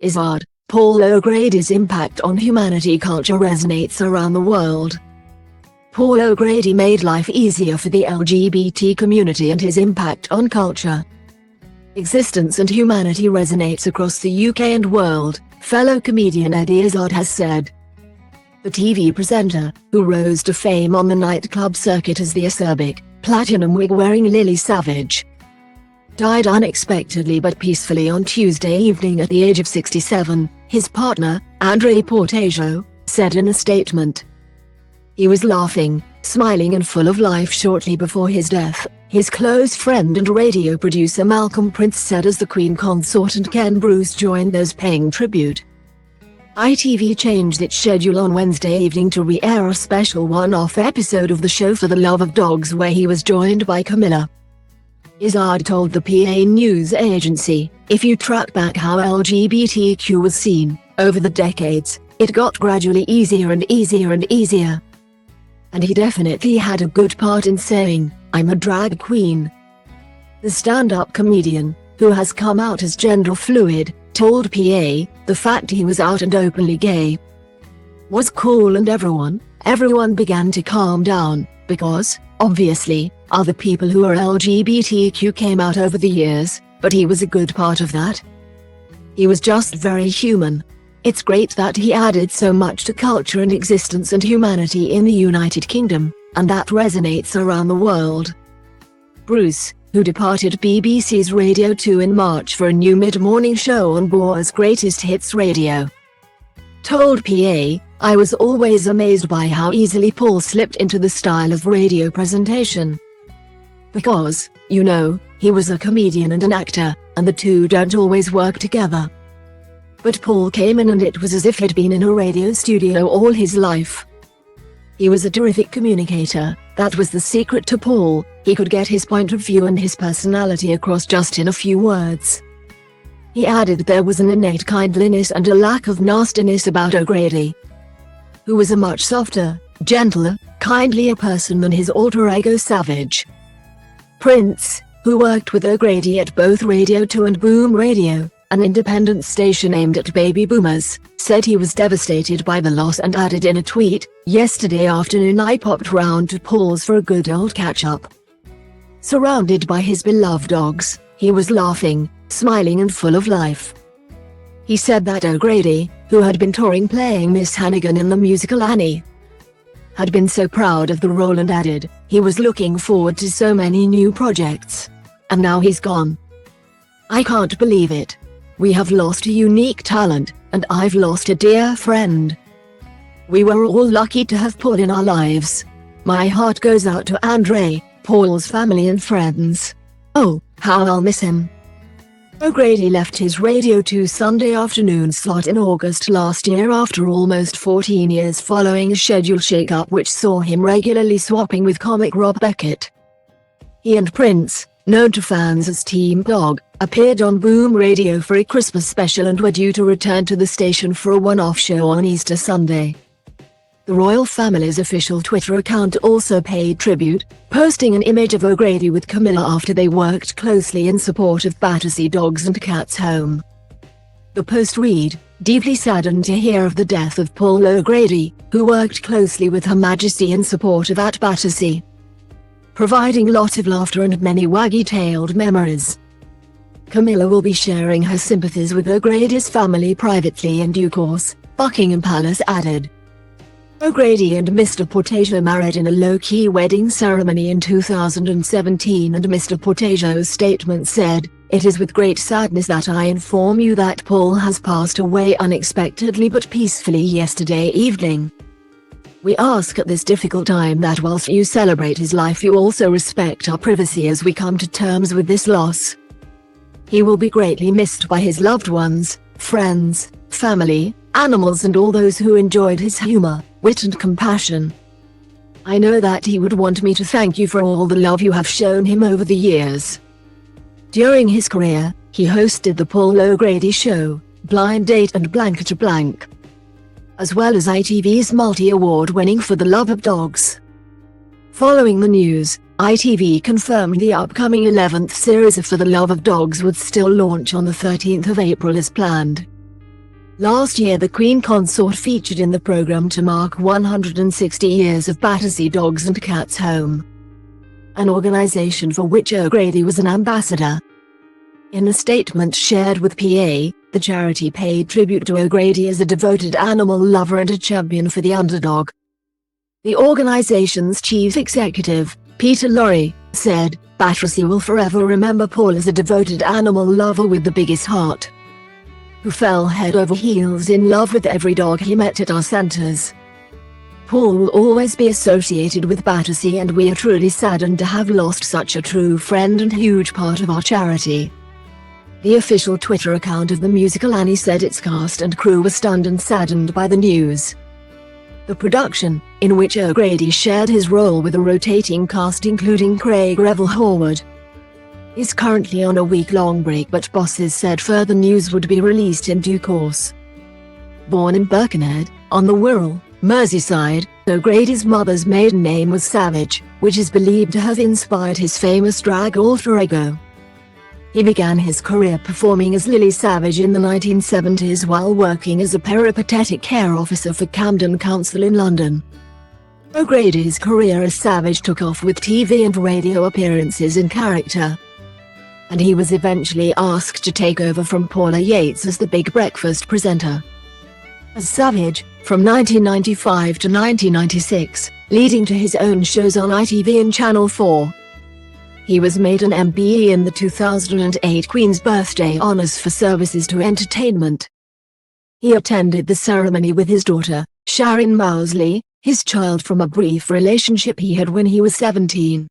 Izzard, Paul O'Grady's impact on humanity culture resonates around the world. Paul O'Grady made life easier for the LGBT community and his impact on culture, existence and humanity resonates across the UK and world, fellow comedian Eddie Izzard has said. The TV presenter, who rose to fame on the nightclub circuit as the acerbic, platinum wig-wearing Lily Savage, died unexpectedly but peacefully on Tuesday evening at the age of 67, his partner, Andre Portaggio, said in a statement. He was laughing, smiling and full of life shortly before his death, his close friend and radio producer Malcolm Prince said as the Queen consort and Ken Bruce joined those paying tribute. ITV changed its schedule on Wednesday evening to re-air a special one-off episode of the show For the Love of Dogs where he was joined by Camilla. Izzard told the PA news agency, "If you track back how LGBTQ was seen, over the decades, it got gradually easier and easier and easier. And he definitely had a good part in saying, 'I'm a drag queen.'" The stand-up comedian, who has come out as gender fluid, told PA, "The fact he was out and openly gay was cool and everyone began to calm down, because, obviously, other people who are LGBTQ came out over the years, but he was a good part of that. He was just very human. It's great that he added so much to culture and existence and humanity in the United Kingdom, and that resonates around the world." Bruce, who departed BBC's Radio 2 in March for a new mid-morning show on Boa's Greatest Hits Radio, told PA, "I was always amazed by how easily Paul slipped into the style of radio presentation. Because, you know, he was a comedian and an actor, and the two don't always work together. But Paul came in and it was as if he'd been in a radio studio all his life. He was a terrific communicator, that was the secret to Paul, he could get his point of view and his personality across just in a few words." He added there was an innate kindliness and a lack of nastiness about O'Grady, who was a much softer, gentler, kindlier person than his alter ego Savage. Prince, who worked with O'Grady at both Radio 2 and Boom Radio, an independent station aimed at baby boomers, said he was devastated by the loss and added in a tweet, "Yesterday afternoon I popped round to Paul's for a good old catch-up. Surrounded by his beloved dogs, he was laughing, smiling and full of life." He said that O'Grady, who had been touring playing Miss Hannigan in the musical Annie, had been so proud of the role and added, "He was looking forward to so many new projects. And now he's gone. I can't believe it. We have lost a unique talent, and I've lost a dear friend. We were all lucky to have Paul in our lives. My heart goes out to Andre, Paul's family and friends. Oh, how I'll miss him." O'Grady left his Radio 2 Sunday afternoon slot in August last year after almost 14 years following a schedule shake-up which saw him regularly swapping with comic Rob Beckett. He and Prince, known to fans as Team Dog, appeared on Boom Radio for a Christmas special and were due to return to the station for a one-off show on Easter Sunday. The royal family's official Twitter account also paid tribute, posting an image of O'Grady with Camilla after they worked closely in support of Battersea Dogs and Cats Home. The post read, "Deeply saddened to hear of the death of Paul O'Grady, who worked closely with Her Majesty in support of at Battersea, providing lot of laughter and many waggy-tailed memories. Camilla will be sharing her sympathies with O'Grady's family privately in due course," Buckingham Palace added. O'Grady and Mr. Portaggio married in a low-key wedding ceremony in 2017 and Mr. Portaggio's statement said, "It is with great sadness that I inform you that Paul has passed away unexpectedly but peacefully yesterday evening. We ask at this difficult time that whilst you celebrate his life you also respect our privacy as we come to terms with this loss. He will be greatly missed by his loved ones, friends, family, animals and all those who enjoyed his humor, wit and compassion. I know that he would want me to thank you for all the love you have shown him over the years." During his career, he hosted The Paul O'Grady Show, Blind Date and Blank to Blank, as well as ITV's multi-award-winning For the Love of Dogs. Following the news, ITV confirmed the upcoming 11th series of For the Love of Dogs would still launch on the 13th of April as planned. Last year the Queen Consort featured in the program to mark 160 years of Battersea Dogs and Cats Home, an organisation for which O'Grady was an ambassador. In a statement shared with PA, the charity paid tribute to O'Grady as a devoted animal lover and a champion for the underdog. The organisation's chief executive, Peter Lorre, said, "Battersea will forever remember Paul as a devoted animal lover with the biggest heart, who fell head over heels in love with every dog he met at our centres. Paul will always be associated with Battersea, and we are truly saddened to have lost such a true friend and huge part of our charity." The official Twitter account of the musical Annie said its cast and crew were stunned and saddened by the news. The production, in which O'Grady shared his role with a rotating cast including Craig Revel Horwood, is currently on a week-long break, but bosses said further news would be released in due course. Born in Birkenhead, on the Wirral, Merseyside, O'Grady's mother's maiden name was Savage, which is believed to have inspired his famous drag alter ego. He began his career performing as Lily Savage in the 1970s while working as a peripatetic care officer for Camden Council in London. O'Grady's career as Savage took off with TV and radio appearances in character, and he was eventually asked to take over from Paula Yates as the Big Breakfast presenter as Savage, from 1995 to 1996, leading to his own shows on ITV and Channel 4. He was made an MBE in the 2008 Queen's Birthday Honours for services to entertainment. He attended the ceremony with his daughter, Sharon Mousley, his child from a brief relationship he had when he was 17.